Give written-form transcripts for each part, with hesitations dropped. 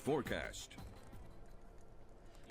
Forecast.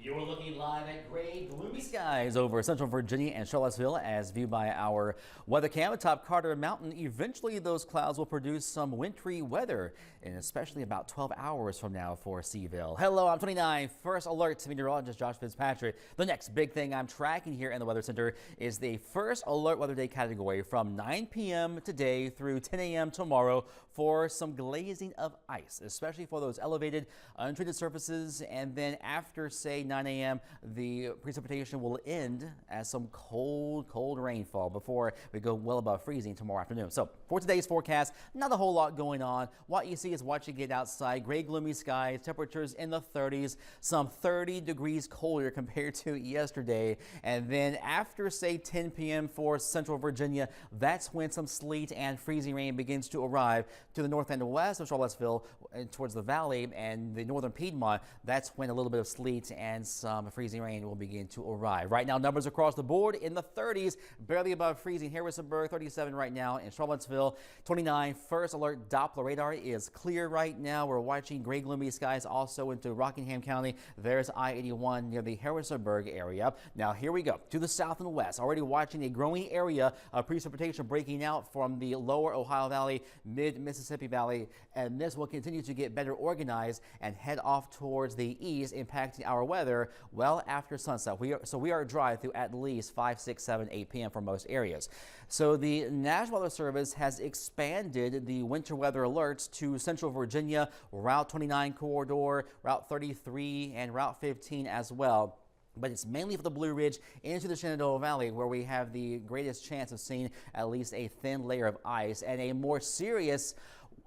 You're looking live at gray, gloomy skies over central Virginia and Charlottesville as viewed by our weather cam atop Carter Mountain. Eventually, those clouds will produce some wintry weather, and especially about 12 hours from now for Seaville. Hello, I'm 29. First alert meteorologist Josh Fitzpatrick. The next big thing I'm tracking here in the Weather Center is the first alert weather day category from 9 p.m. today through 10 a.m. tomorrow for some glazing of ice, especially for those elevated untreated surfaces. And then after, say, 9 a.m., the precipitation will end as some cold rainfall before we go well above freezing tomorrow afternoon. So for today's forecast, not a whole lot going on. What you see is what you get outside. Gray, gloomy skies, temperatures in the 30s, some 30 degrees colder compared to yesterday. And then after, say, 10 p.m. for central Virginia, that's when some sleet and freezing rain begins to arrive to the north and west of Charlottesville and towards the valley and the northern Piedmont. That's when a little bit of sleet and some freezing rain will begin to arrive. Right now, numbers across the board in the 30s, barely above freezing. Harrisonburg, 37 right now. In Charlottesville, 29. First alert Doppler radar is clear right now. We're watching gray, gloomy skies also into Rockingham County. There's I-81 near the Harrisonburg area. Now, here we go to the south and west. Already watching a growing area of precipitation breaking out from the lower Ohio Valley, mid-Mississippi Valley, and this will continue to get better organized and head off towards the east, impacting our weather well after sunset. We are dry through at least 5, 6, 7, 8 p.m. for most areas. So the National Weather Service has expanded the winter weather alerts to central Virginia, Route 29 corridor, Route 33, and Route 15 as well. But it's mainly for the Blue Ridge into the Shenandoah Valley where we have the greatest chance of seeing at least a thin layer of ice, and a more serious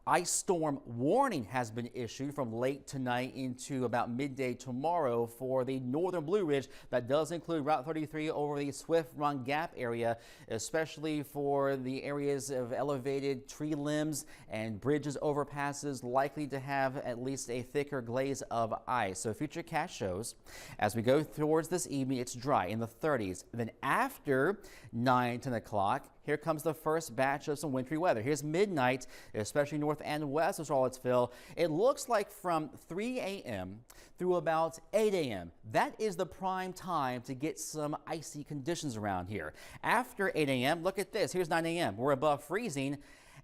ice storm warning has been issued from late tonight into about midday tomorrow for the northern Blue Ridge. That does include Route 33 over the Swift Run Gap area, especially for the areas of elevated tree limbs and bridges, overpasses, likely to have at least a thicker glaze of ice. So Futurecast shows as we go towards this evening, it's dry in the 30s. Then after 9, 10 o'clock, here comes the first batch of some wintry weather. Here's midnight, especially north and west of Charlottesville. It looks like from 3 a.m. through about 8 a.m. That is the prime time to get some icy conditions around here. After 8 a.m., look at this. Here's 9 a.m. We're above freezing,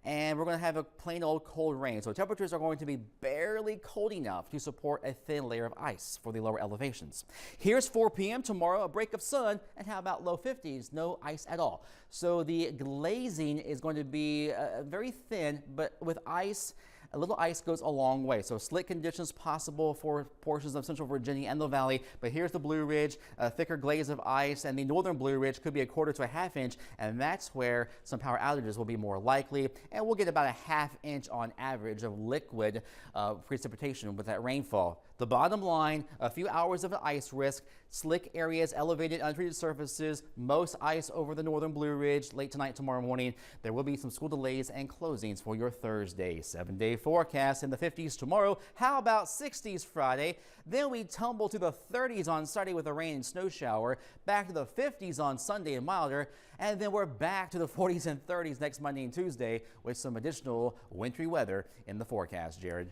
and we're going to have a plain old cold rain. So temperatures are going to be barely cold enough to support a thin layer of ice for the lower elevations. Here's 4 p.m. tomorrow, a break of sun, and how about low 50s? No ice at all. So the glazing is going to be very thin, but with ice, a little ice goes a long way. So slick conditions possible for portions of central Virginia and the valley. But here's the Blue Ridge, a thicker glaze of ice, and the northern Blue Ridge could be a quarter to a half inch, and that's where some power outages will be more likely. And we'll get about a half inch on average of liquid precipitation with that rainfall. The bottom line, a few hours of ice risk, slick areas, elevated untreated surfaces, most ice over the northern Blue Ridge late tonight, tomorrow morning. There will be some school delays and closings for your Thursday. 7-day forecast in the 50s tomorrow. How about 60s Friday? Then we tumble to the 30s on Saturday with a rain and snow shower, back to the 50s on Sunday and milder, and then we're back to the 40s and 30s next Monday and Tuesday with some additional wintry weather in the forecast, Jared.